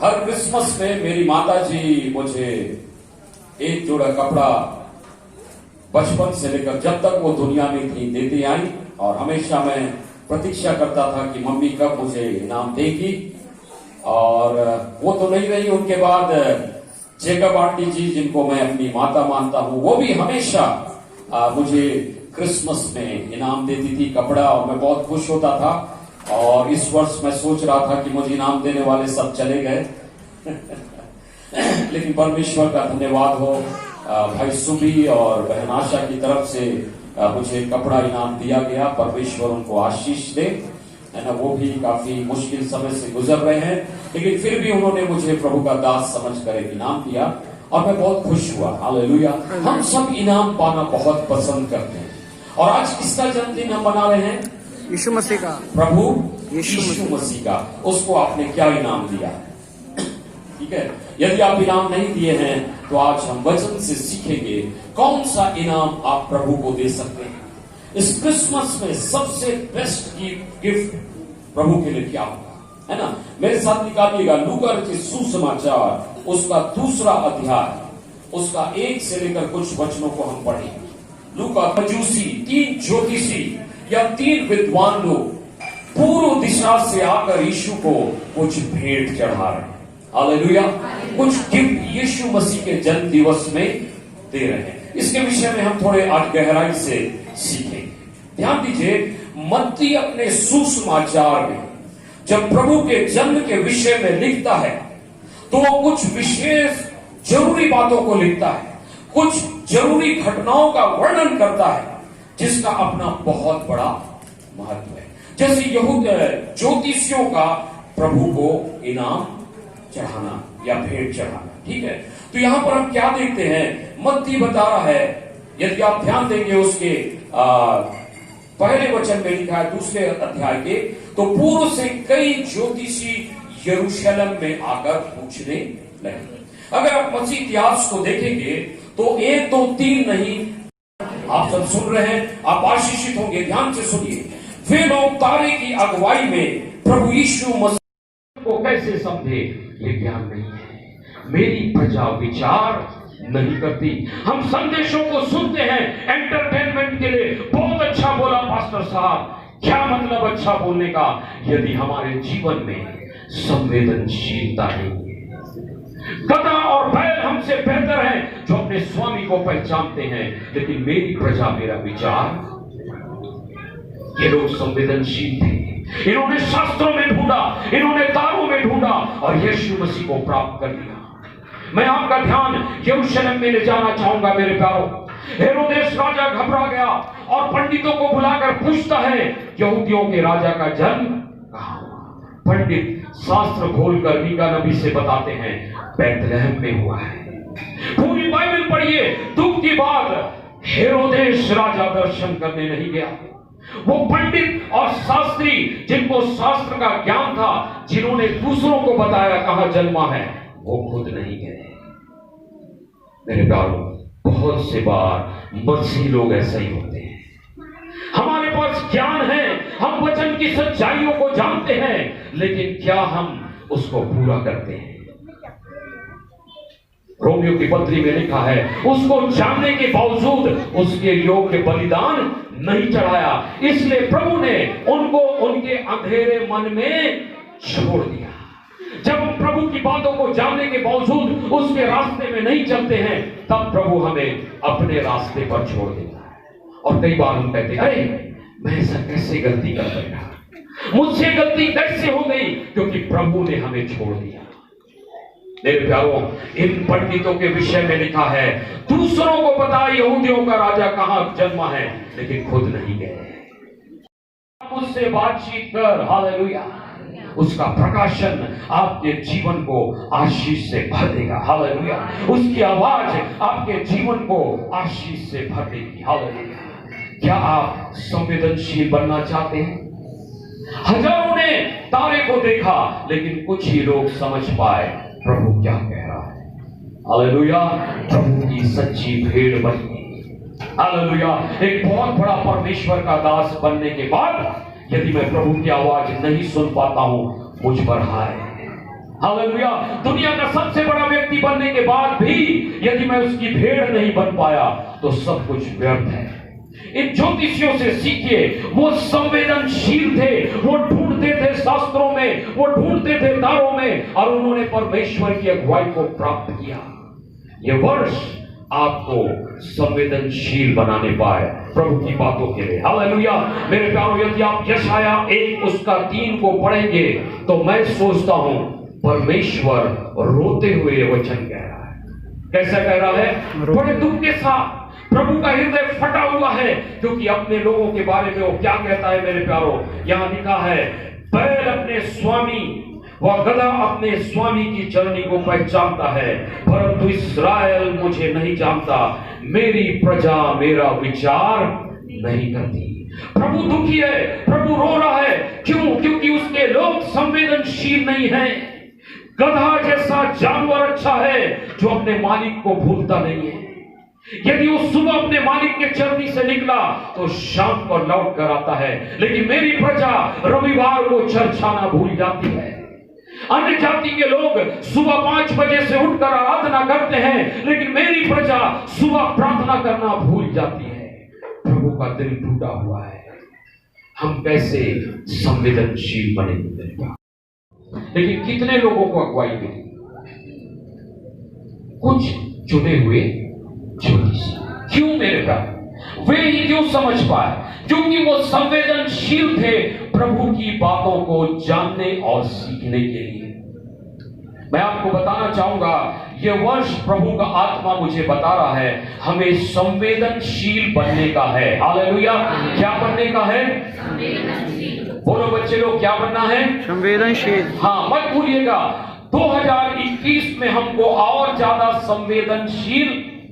हर Christmas में मेरी माता जी मुझे एक जोड़ा कपड़ा बचपन से लेकर जब तक वो दुनिया में थी देती आई, और हमेशा मैं प्रतीक्षा करता था कि मम्मी कब मुझे इनाम देगी। और वो तो नहीं रही, उनके बाद जेकब आंटी जी, जिनको मैं अपनी माता मानता हूं, वो भी हमेशा मुझे क्रिसमस में इनाम देती थी कपड़ा, और मैं बहुत खुश होता था। और इस वर्ष मैं सोच रहा था कि मुझे इनाम देने वाले सब चले गए लेकिन परमेश्वर का धन्यवाद हो, भाई सुबी और बहन आशा की तरफ से मुझे कपड़ा इनाम दिया गया। परमेश्वर उनको आशीष दे, है ना। वो भी काफी मुश्किल समय से गुजर रहे हैं, लेकिन फिर भी उन्होंने मुझे प्रभु का दास समझकर एक इनाम दिया, और मैं बहुत खुश हुआ। हालेलुया। हम सब इनाम पाना बहुत पसंद करते हैं। और आज किसका जन्मदिन हम मना रहे हैं? यीशु मसीह का। प्रभु यीशु मसीह का। उसको आपने क्या इनाम दिया? ठीक है, यदि आप इनाम नहीं दिए हैं तो आज हम वचन से सीखेंगे कौन सा इनाम आप प्रभु को दे सकते हैं। इस क्रिसमस में सबसे बेस्ट गिफ्ट प्रभु के लिए क्या होगा, है ना। मेरे साथ निकालिएगा लूका रचित सुसमाचार, उसका 2 अध्याय, उसका 1 से लेकर कुछ वचनों को हम पढ़ेंगे। लूका मजूसी 3 ज्योतिषी या 3 विद्वान लोग पूर्व दिशा से आकर यीशु को कुछ भेंट चढ़ा रहे हैं। हालेलुया। कुछ गिफ्ट यीशु मसीह के जन्म दिवस में दे रहे हैं। इसके विषय में हम थोड़े आज गहराई से सीखेंगे। ध्यान दीजिए, मत्ती अपने सुसमाचार में जब प्रभु के जन्म के विषय में लिखता है तो वो कुछ विशेष जरूरी बातों को लिखता है, कुछ जरूरी घटनाओं का वर्णन करता है जिसका अपना बहुत बड़ा महत्व है। जैसे ज्योतिषियों का प्रभु को इनाम चढ़ाना या भेंट चढ़ाना। ठीक है, तो यहां पर हम क्या देखते हैं? मत्ती बता रहा है, यदि आप ध्यान देंगे उसके पहले वचन में लिखा है 2 अध्याय के, तो पूर्व से कई ज्योतिषी यरूशलेम में आकर पूछने लगे। अगर आप मसीह इतिहास को देखेंगे तो 1 2 3 नहीं, आप सब सुन रहे हैं, आप आशीषित होंगे। ध्यान से सुनिए। वे लोग तारे की अगुवाई में प्रभु यीशु मसीह को कैसे समझे ये ज्ञान नहीं है। मेरी प्रजा विचार नहीं करती। हम संदेशों को सुनते हैं एंटरटेनमेंट के लिए। बहुत अच्छा बोला पास्टर साहब, क्या मतलब अच्छा बोलने का, यदि हमारे जीवन में संवेदनशीलता नहीं है। गधा और बैल हमसे बेहतर हैं जो अपने स्वामी को पहचानते हैं, लेकिन मेरी प्रजा मेरा विचार। ये लोग संवेदनशील थे, इन्होंने शास्त्रों में ढूंढा, इन्होंने तारों में ढूंढा और यीशु मसीह को प्राप्त कर लिया। मैं आपका ध्यान यरूशलेम में ले जाना चाहूंगा मेरे प्यारों। हेरोदेस राजा घबरा गया और पंडितों को बुलाकर पूछता है, यहूदियों के राजा का जन्म कहां हुआ? पंडित शास्त्र खोलकर मीका नबी से बताते हैं, बैतलहम में हुआ है। पूरी बाइबल पढ़िए, दुख की बात, हेरोदेस राजा दर्शन करने नहीं गया। वो पंडित और शास्त्री जिनको शास्त्र का ज्ञान था, जिन्होंने दूसरों को बताया कहां जन्मा है, वो खुद नहीं गए। मेरे प्यारों, बहुत से बार मसीही लोग ऐसा ही होते हैं। हमारे पास ज्ञान है, हम वचन की सच्चाइयों को जानते हैं, लेकिन क्या हम उसको पूरा करते हैं? रोमियो की पत्री में लिखा है, उसको जानने के बावजूद उसके योग्य बलिदान नहीं चढ़ाया, इसलिए प्रभु ने उनको उनके अंधेरे मन में छोड़ दिया। जब हम प्रभु की बातों को जानने के बावजूद उसके रास्ते में नहीं चलते हैं, तब प्रभु हमें अपने रास्ते पर छोड़ देता है। और कई बार हम कहते हैं, अरे मैं ऐसा कैसे गलती कर बैठा, मुझसे गलती कैसे हो गई? क्योंकि प्रभु ने हमें छोड़ दिया। मेरे प्यारों, इन पंडितों के विषय में लिखा है, दूसरों को पता यहूदियों का राजा कहां जन्मा है, लेकिन खुद नहीं गए। उससे बातचीत कर, हालेलुया। उसका प्रकाशन आपके जीवन को आशीष से भर देगा, हालेलुया। उसकी आवाज आपके जीवन को आशीष से भर देगी, हालेलुया। क्या आप संवेदनशील बनना चाहते हैं? हजारों ने तारे को देखा, लेकिन कुछ ही लोग समझ पाए प्रभु क्या कह रहा है, हालेलुया। प्रभु की सच्ची भेड़ बनी, हालेलुया। एक बहुत बड़ा परमेश्वर का दास बनने के बाद यदि मैं प्रभु की आवाज नहीं सुन पाता हूं, मुझ पर हाय, हालेलुया। दुनिया का सबसे बड़ा व्यक्ति बनने के बाद भी यदि मैं उसकी भेड़ नहीं बन पाया तो सब कुछ व्यर्थ है। इन ज्योतिषियों से सीखिए, वो संवेदनशील थे, वो ढूंढते थे शास्त्रों में, वो ढूंढते थे तारों में, और उन्होंने परमेश्वर की अगुवाई को प्राप्त किया। ये वर्ष आपको संवेदनशील बनाने पाए प्रभु की बातों के लिए। हालेलुया। मेरे प्यारों, यदि आप यशाया 1 उसका 3 को पढ़ेंगे तो मैं सोचता हूं परमेश्वर रोते हुए वचन कह रहा है। कैसा कह रहा है? बड़े दुख के साथ प्रभु का हृदय फटा हुआ है, क्योंकि अपने लोगों के बारे में वो क्या कहता है मेरे प्यारों? यहां लिखा है, बैल अपने स्वामी वह गधा अपने स्वामी की चरनी को पहचानता है, परंतु इस्राएल मुझे नहीं जानता, मेरी प्रजा मेरा विचार नहीं करती। प्रभु दुखी है, प्रभु रो रहा है। क्यों? क्योंकि उसके लोग संवेदनशील नहीं हैं। गधा जैसा जानवर अच्छा है जो अपने मालिक को भूलता नहीं है। यदि वो सुबह अपने मालिक के चरनी से निकला तो शाम को लौट कर आता है, लेकिन मेरी प्रजा रविवार को चर्चाना भूल जाती है। अन्य जाति के लोग सुबह 5 बजे से उठकर आराधना करते हैं, लेकिन मेरी प्रजा सुबह प्रार्थना करना भूल जाती है। प्रभु का दिल टूटा हुआ है। हम कैसे संवेदनशील बनेंगे? लेकिन कितने लोगों को अगुवाई मिली? कुछ चुने हुए ज्योतिषी। क्यों मेरे प्यारे? वे ही क्यों समझ पाए? क्योंकि वो संवेदनशील थे प्रभु की बातों को जानने और सीखने के लिए। मैं आपको बताना चाहूंगा, यह वर्ष प्रभु का आत्मा मुझे बता रहा है हमें संवेदनशील बनने का है। हालेलुया। क्या बनने का है? बोलो बच्चे लोग, क्या बनना है? संवेदनशील। हाँ, मत भूलिएगा, 2021 में हमको और ज्यादा संवेदनशील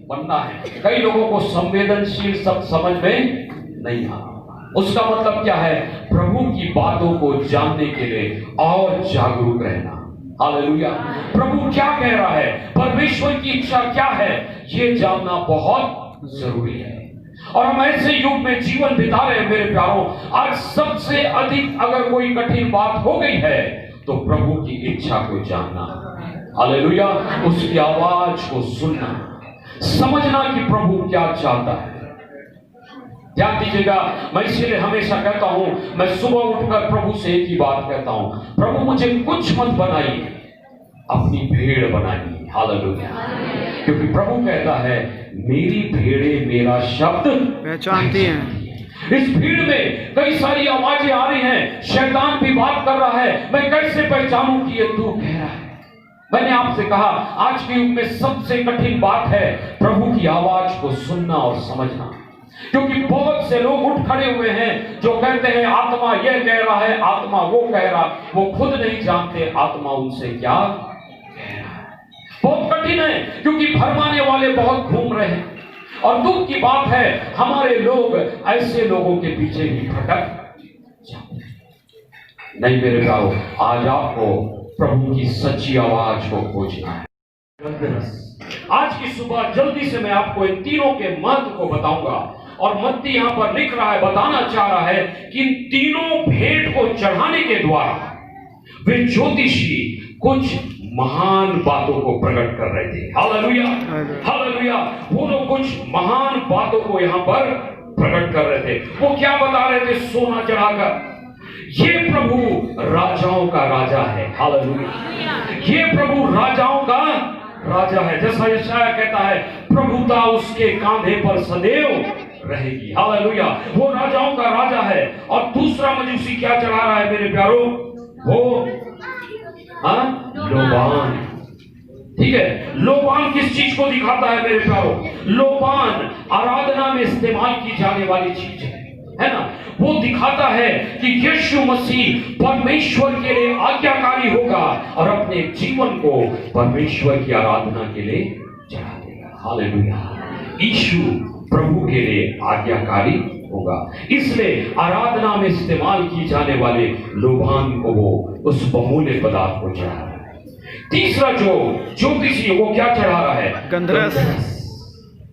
बनना है। कई लोगों को संवेदनशील सब समझ में नहीं आता। उसका मतलब क्या है? प्रभु की बातों को जानने के लिए और जागरूक रहना। हालेलुया। प्रभु क्या कह रहा है, परमेश्वर की इच्छा क्या है, ये जानना बहुत जरूरी है। और हम ऐसे युग में जीवन बिता रहे हैं मेरे प्यारों। आज सबसे अधिक अगर कोई कठिन बात हो गई है तो प्रभु की इच्छा को जानना। हालेलुया। उसकी आवाज को सुनना, समझना कि प्रभु क्या चाहता है। ध्यान दीजिएगा, मैं इसलिए हमेशा कहता हूं, मैं सुबह उठकर प्रभु से एक ही बात कहता हूं, प्रभु मुझे कुछ मत बनाइए, अपनी भेड़ बनाइए। हालेलुया। क्योंकि प्रभु कहता है, मेरी भेड़ें मेरा शब्द पहचानती हैं। इस भीड़ में कई सारी आवाजें आ रही हैं, शैतान भी बात कर रहा है, मैं कैसे पहचानूं कि ये तू कह रहा है? मैंने आपसे कहा, आज के युग में सबसे कठिन बात है प्रभु की आवाज को सुनना और समझना। क्योंकि बहुत से लोग उठ खड़े हुए हैं जो कहते हैं आत्मा यह कह रहा है, आत्मा वो कह रहा, वो खुद नहीं जानते आत्मा उनसे क्या कह रहा है। बहुत कठिन है, क्योंकि भरमाने वाले बहुत घूम रहे हैं। और दुख की बात है, हमारे लोग ऐसे लोगों के पीछे भी भटक जाते हैं। नहीं मेरे भाइयों, आज आपको प्रभु की सच्ची आवाज को खोजना है। आज की सुबह जल्दी से मैं आपको इन तीनों के महत्व को बताऊंगा। और मत्ती यहां पर लिख रहा है, बताना चाह रहा है कि इन तीनों भेंट को चढ़ाने के द्वारा वे ज्योतिषी कुछ महान बातों को प्रकट कर रहे थे। Hallelujah, hallelujah. वो लोग कुछ महान बातों को यहां पर प्रकट कर रहे थे। वो क्या बता रहे थे? सोना चढ़ाकर, ये प्रभु राजाओं का राजा है। हालेलुया। ये प्रभु राजाओं का राजा है। जैसा यशायाह कहता है, प्रभुता उसके कांधे पर सदैव रहेगी। हालेलुया। वो राजाओं का राजा है। और दूसरा मजूसी क्या चढ़ा रहा है मेरे प्यारों? वो लोबान। ठीक है, लोबान किस चीज को दिखाता है मेरे प्यारों? लोबान आराधना में इस्तेमाल की जाने वाली चीज है ना। वो दिखाता है कि यीशु मसीह परमेश्वर के लिए आज्ञाकारी होगा और अपने जीवन को परमेश्वर की आराधना के लिए चढ़ा देगा। हालेलुया। यीशु प्रभु के लिए आज्ञाकारी होगा, इसलिए आराधना में इस्तेमाल की जाने वाले लोबान को वो उस बहुमूल्य पदार्थ को चढ़ा रहा है। तीसरा जो ज्योतिषी वो क्या चढ़ा रहा है? गंधरस।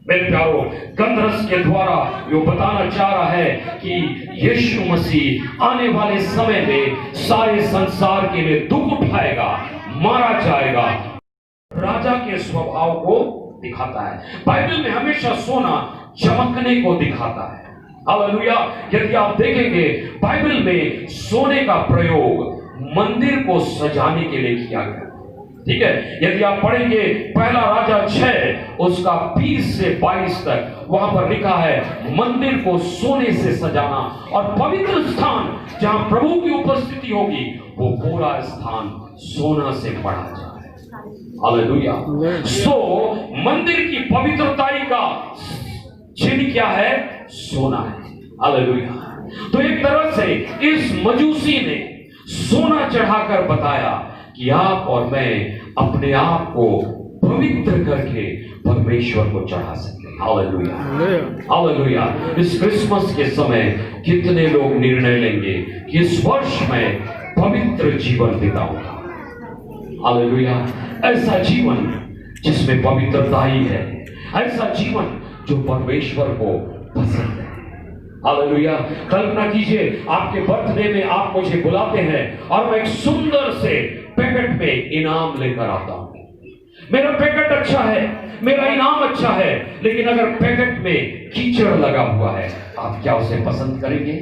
मेरे प्यारों, गंधरस के द्वारा वो बताना चाह रहा है कि यीशु मसीह आने वाले समय में सारे संसार के लिए दुख उठाएगा, मारा जाएगा। राजा के स्वभाव को दिखाता है। बाइबल में हमेशा सोना चमकने को दिखाता है। हालेलुया। यदि आप देखेंगे बाइबल में सोने का प्रयोग मंदिर को सजाने के लिए किया गया। ठीक है, यदि आप पढ़ेंगे पहला राजा 6 उसका 20 से 22 तक, वहां पर लिखा है मंदिर को सोने से सजाना और पवित्र स्थान जहां प्रभु की उपस्थिति होगी वो पूरा स्थान सोना से भरा जाए। हालेलुया। सो मंदिर की पवित्रताई का चिन्ह क्या है? सोना है। हालेलुया। तो एक तरह से इस मजूसी ने सोना चढ़ाकर बताया कि आप और मैं अपने आप को पवित्र करके परमेश्वर को चढ़ा सकते हैं। Hallelujah, hallelujah. इस क्रिसमस के समय कितने लोग निर्णय लेंगे कि इस वर्ष में पवित्र जीवन बिताऊंगा। हालेलुया। ऐसा जीवन जिसमें पवित्रता ही है, ऐसा जीवन जो परमेश्वर को पसंद है। हालेलुया। कल्पना कीजिए आपके बर्थडे में आप मुझे बुलाते हैं और मैं एक सुंदर से पैकेट में इनाम लेकर आता हूं। मेरा पैकेट अच्छा है, मेरा इनाम अच्छा है, लेकिन अगर पैकेट में कीचड़ लगा हुआ है आप क्या उसे पसंद करेंगे?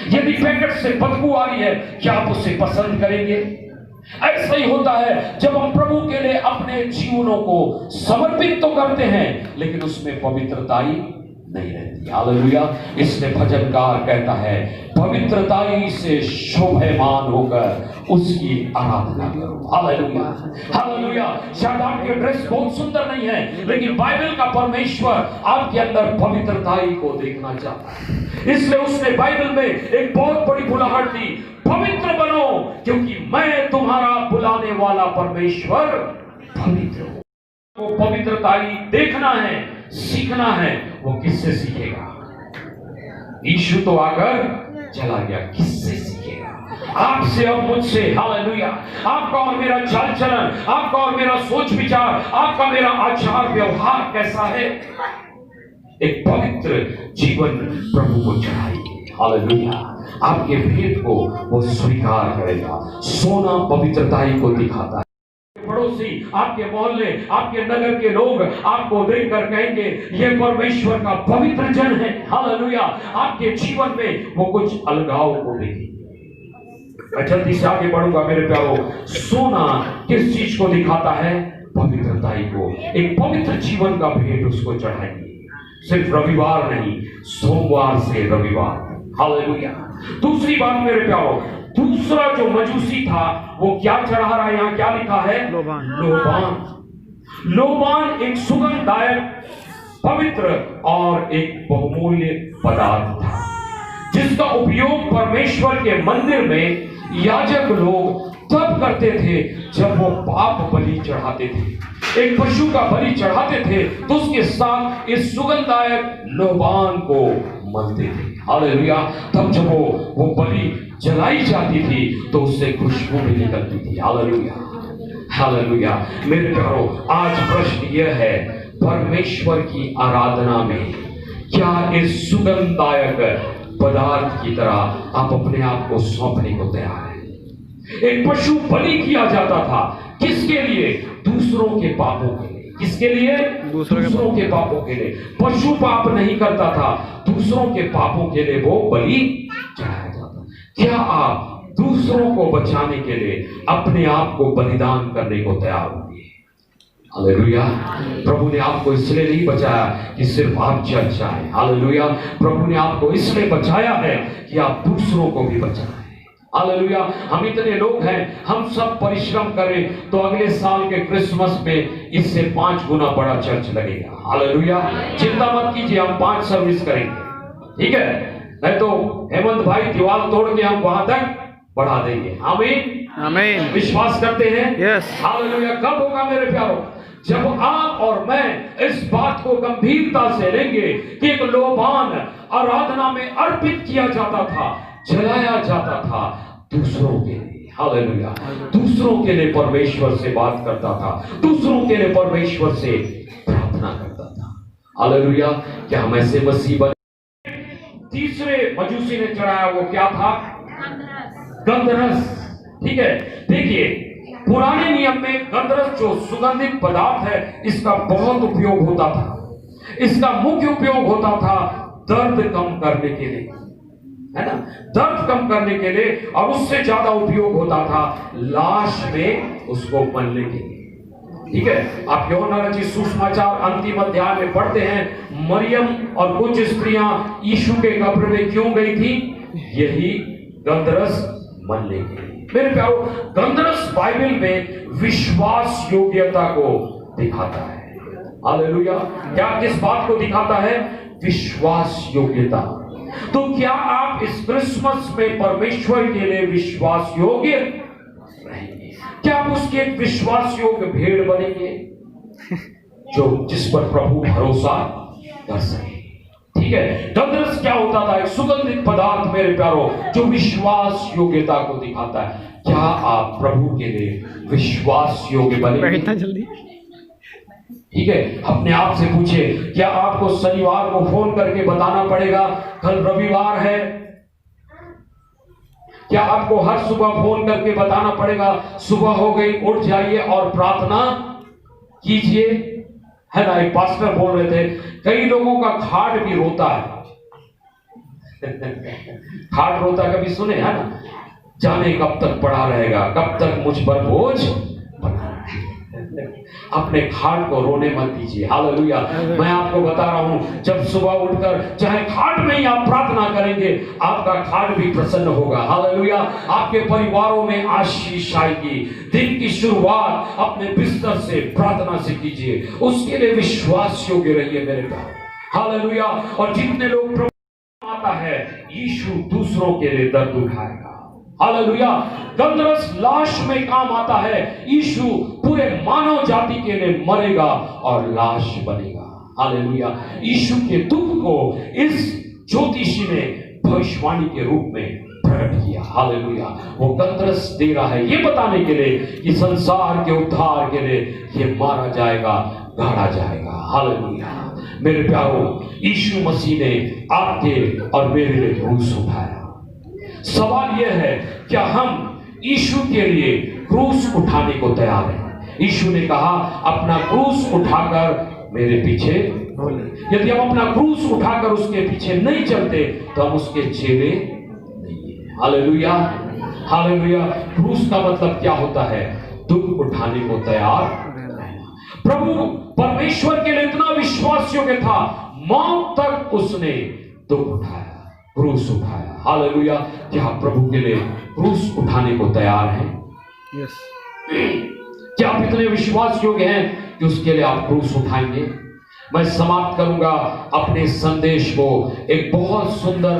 यदि पैकेट से बदबू आ रही है क्या आप उसे पसंद करेंगे? ऐसा ही होता है जब हम प्रभु के लिए अपने जीवनों को समर्पित तो करते हैं लेकिन उसमें पवित्रता ही नहीं रहती। हालेलुया। इसलिए भजनकार कहता है पवित्रताई से शोभायमान होकर उसकी आराधना करो। Hallelujah, hallelujah. शायद आपके ड्रेस बहुत सुंदर नहीं है लेकिन बाइबल का परमेश्वर आपके अंदर पवित्रताई को देखना चाहता है। इसलिए उसने बाइबल में एक बहुत बड़ी बुलाहट दी, पवित्र बनो क्योंकि मैं तुम्हारा बुलाने वाला परमेश्वर पवित्र हूं। वो पवित्रताई देखना है, सीखना है। वो किससे सीखेगा? यीशु तो आकर चला गया, किससे सीखेगा? आपसे और मुझसे। हालेलुया। आपका और मेरा चाल चलन, आपका और मेरा सोच विचार, आपका मेरा आचार व्यवहार कैसा है? एक पवित्र जीवन प्रभु को चढ़ाइए। हालेलुया। आपके भेद को वो स्वीकार करेगा। सोना पवित्रताई को दिखाता है। पड़ोसी, आपके मोहल्ले, आपके नगर के लोग आपको देखकर कहेंगे यह परमेश्वर का पवित्र जन है। हालेलुया। आपके जीवन में वो कुछ अलगाव को देखेंगे। मैं जल्दी से आगे बढ़ूंगा मेरे प्यारो। सोना किस चीज को दिखाता है? पवित्रताई को। एक पवित्र जीवन का भेंट उसको चढ़ाएंगे। सिर्फ रविवार नहीं, सोमवार से रविवार। हालेलुया। दूसरी बात मेरे प्यारो, दूसरा जो मजूसी था वो क्या चढ़ा रहा है? यहां क्या लिखा है? लोबान। लोबान। लोबान एक सुगंधदायक, पवित्र और एक बहुमूल्य पदार्थ था जिसका उपयोग परमेश्वर के मंदिर में याजक लोग तब करते थे जब वो पाप बलि चढ़ाते थे। एक पशु का बलि चढ़ाते थे तो उसके साथ इस सुगंधदायक लोबान को मलते थे। हालेलुया। तब जब वो बलि जलाई जाती थी तो उससे खुशबू भी निकलती थी। Hallelujah, hallelujah. मेरे प्यारो, आज प्रश्न यह है, परमेश्वर की आराधना में क्या इस सुगंधदायक पदार्थ की तरह आप अपने आप को सौंपने को तैयार हैं? एक पशु बलि किया जाता था, किसके लिए? दूसरों के पापों के लिए। किसके लिए? दूसरों के पापों के लिए। पशु पाप नहीं करता था, दूसरों के पापों के लिए वो बलि चढ़ाया जाता। क्या आप दूसरों को बचाने के लिए अपने आप को बलिदान करने को तैयार होंगे? हालेलुया। प्रभु ने आपको इसलिए नहीं बचाया कि सिर्फ आप चल जाए। हालेलुया। प्रभु ने आपको इसलिए बचाया है कि आप दूसरों को भी बचाएं। हालेलुया। हम इतने लोग हैं, हम सब परिश्रम करें तो अगले साल के क्रिसमस में इससे 5 गुना बड़ा चर्च लगेगा। हालेलुया। चिंता मत कीजिए, हम 5 सर्विस करेंगे, ठीक है? नहीं तो हेमंत भाई दीवार तोड़ के हम वहां तक बढ़ा देंगे। आमीन, आमीन। विश्वास करते हैं? यस। हालेलुया। कब होगा मेरे प्यारो? जब आप और मैं इस बात को गंभीरता से लेंगे कि एक लोबान आराधना में अर्पित किया जाता था, जलाया जाता था दूसरों के लिए। हालेलुया। दूसरों के लिए परमेश्वर से बात करता था, दूसरों के लिए परमेश्वर से प्रार्थना करता था। हालेलुया। क्या हम ऐसे मसीह बने? तीसरे मजूसी ने चढ़ाया वो क्या था? गंधरस। ठीक है, देखिए पुराने नियम में गंधरस जो सुगंधित पदार्थ है, इसका बहुत उपयोग होता था। इसका मुख्य उपयोग होता था दर्द कम करने के लिए, है ना, दर्द कम करने के लिए। और उससे ज्यादा उपयोग होता था लाश में उसको मलने के लिए। ठीक है, आप यूहन्ना रचित सुसमाचार अंतिम अध्याय में पढ़ते हैं, मरियम और कुछ स्त्रियां यीशु के कब्र में क्यों गई थी? यही गंधरस मलने के लिए। मेरे प्यारो, गंधरस बाइबल में विश्वास योग्यता को दिखाता है। हालेलुया। क्या किस बात को दिखाता है? विश्वास योग्यता। तो क्या आप इस क्रिसमस में परमेश्वर के लिए विश्वास योग्य रहेंगे? क्या आप उसके एक विश्वास योग्य भेड़ बनेंगे जो जिस पर प्रभु भरोसा कर सके? ठीक है, गंधरस क्या होता था? एक सुगंधित पदार्थ मेरे प्यारो, जो विश्वास योग्यता को दिखाता है। क्या आप प्रभु के लिए विश्वास योग्य बनेंगे? इतना जल्दी? ठीक है, अपने आप से पूछिए, क्या आपको शनिवार को फोन करके बताना पड़ेगा कल रविवार है? क्या आपको हर सुबह फोन करके बताना पड़ेगा सुबह हो गई, उठ जाइए और प्रार्थना कीजिए? है ना, एक पास्टर बोल रहे थे, कई लोगों का खाट भी रोता है। खाट रोता कभी सुने? है ना, जाने कब तक पड़ा रहेगा, कब तक मुझ पर बोझ बना रहेगा। अपने खाट को रोने मत दीजिए। हालेलुया। मैं आपको बता रहा हूं, जब सुबह उठकर चाहे खाट में ही आप प्रार्थना करेंगे, आपका खाट भी प्रसन्न होगा। हालेलुया। आपके परिवारों में आशीष आएगी। दिन की शुरुआत अपने बिस्तर से प्रार्थना से कीजिए, उसके लिए विश्वास योग्य रहिए मेरे प्यारे। हालेलुया। और जितने लोग प्रभु आता है, यीशु दूसरों के लिए दर्द उठाएगा। हालेलुया। गंधरस लाश में काम आता है, यीशु पूरे मानव जाति के लिए मरेगा और लाश बनेगा। हालेलुया। यीशु के दुख को इस ज्योतिषी ने भविष्यवाणी के रूप में प्रकट किया। हालेलुया। वो गंधरस दे रहा है ये बताने के लिए कि संसार के उद्धार के लिए ये मारा जाएगा, गाड़ा जाएगा। हालेलुया। मेरे प्यारो, यीशु मसीह ने आपके और मेरे लिए क्रूस उठाया। सवाल यह है, क्या हम यीशु के लिए क्रूस उठाने को तैयार हैं? यीशु ने कहा, अपना क्रूस उठाकर मेरे पीछे बोले। यदि हम अपना क्रूस उठाकर उसके पीछे नहीं चलते तो हम उसके चेले नहीं हैं। हालेलुया। हालेलुया। क्रूस का मतलब क्या होता है? दुख उठाने को तैयार रहना। प्रभु परमेश्वर के लिए इतना विश्वास योग्य था, मौत तक उसने दुख उठाया, क्रूस उठाया। हालेलुया। क्या आप प्रभु के लिए क्रूस उठाने को तैयार हैं? यस। क्या आप इतने विश्वास योग्य हैं कि उसके लिए आप क्रूस उठाएंगे? मैं समाप्त करूंगा अपने संदेश को एक बहुत सुंदर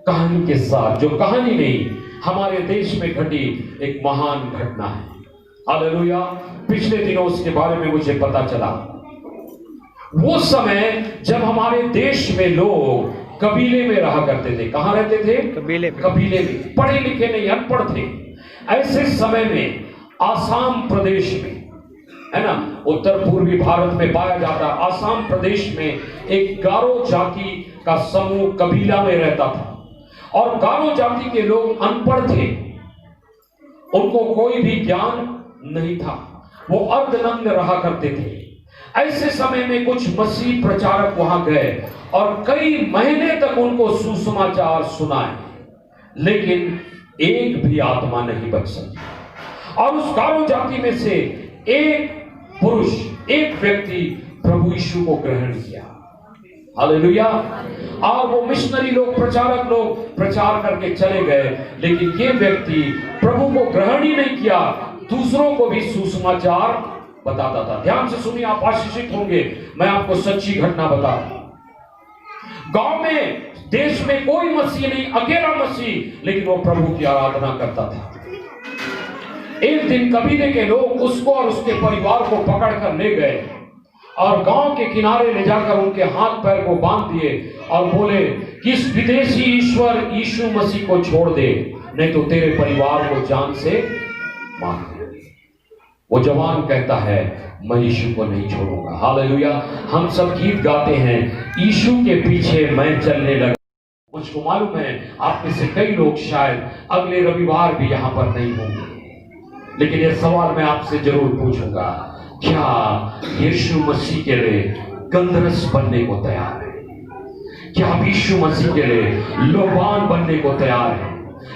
कहानी के साथ, जो कहानी नहीं, हमारे देश में घटी एक महान घटना है। हालेलुया। पिछले दिनों उसके बारे में मुझे पता चला। वो समय जब हमारे देश में लोग कबीले में रहा करते थे। कहां रहते थे? कबीले में। पढ़े लिखे नहीं, अनपढ़ थे। ऐसे समय में आसाम प्रदेश में, है ना, उत्तर पूर्वी भारत में पाया जाता, आसाम प्रदेश में एक गारो जाति का समूह कबीला में रहता था। और गारो जाति के लोग अनपढ़ थे, उनको कोई भी ज्ञान नहीं था, वो अर्धनग्न रहा करते थे। ऐसे समय में कुछ मसीह प्रचारक वहां गए और कई महीने तक उनको सुसमाचार सुनाए, लेकिन एक भी आत्मा नहीं बच सकी। और उस गारो जाति में से एक पुरुष, एक व्यक्ति प्रभु यीशु को ग्रहण किया। हालेलुया। और वो मिशनरी लोग, प्रचारक लोग प्रचार करके चले गए, लेकिन ये व्यक्ति प्रभु को ग्रहण ही नहीं किया, दूसरों को भी सुसमाचार बताता था। ध्यान से सुनिए, आप आशीषित होंगे। मैं आपको सच्ची घटना बता रहा हूं। गांव में, देश में कोई मसीह नहीं, अकेला मसीह, लेकिन वो प्रभु की आराधना करता था। एक दिन कबीले के लोग उसको और उसके परिवार को पकड़कर ले गए और गांव के किनारे ले जाकर उनके हाथ पैर को बांध दिए और बोले कि इस विदेशी ईश्वर यीशु मसीह को छोड़ दे, नहीं तो तेरे परिवार को जान से मार दे। वो जवान कहता है, मैं यीशु को नहीं छोड़ूंगा। हालेलुया। हम सब गीत गाते हैं, यीशु के पीछे मैं चलने लगा। मुझको मालूम है आप में से कई लोग शायद अगले रविवार भी यहां पर नहीं होंगे। लेकिन ये सवाल मैं आपसे जरूर पूछूंगा, क्या यीशु मसीह के लिए गंधरस बनने को तैयार है? क्या आप यीशु मसीह के लिए लोबान बनने को तैयार है?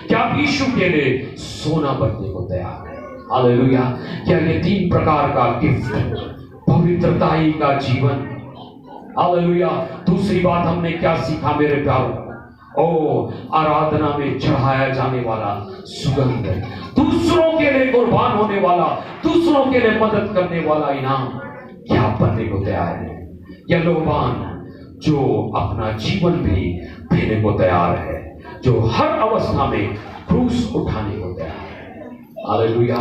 क्या आप यीशु के लिए सोना बनने को तैयार है? हालेलुया। क्या ये 3 प्रकार का गिफ्ट, पवित्रताई का जीवन, हालेलुया। दूसरी बात हमने क्या सीखा मेरे प्यारों? आराधना में चढ़ाया जाने वाला सुगंध, दूसरों के लिए कुर्बान होने वाला, दूसरों के लिए मदद करने वाला इनाम, क्या बनने को तैयार है? या लोबान जो अपना जीवन भी देने को तैयार है, जो हर अवस्था में क्रूस उठाने को तैयार है। Hallelujah,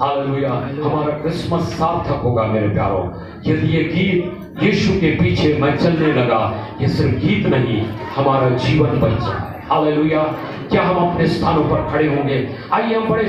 hallelujah. हमारा क्रिसमस सार्थक होगा मेरे प्यारों यदि ये गीत यीशु के पीछे मैं चलने लगा, ये सिर्फ गीत नहीं, हमारा जीवन बन जाए। हालेलुया। क्या हम अपने स्थानों पर खड़े होंगे? आइए हम बड़े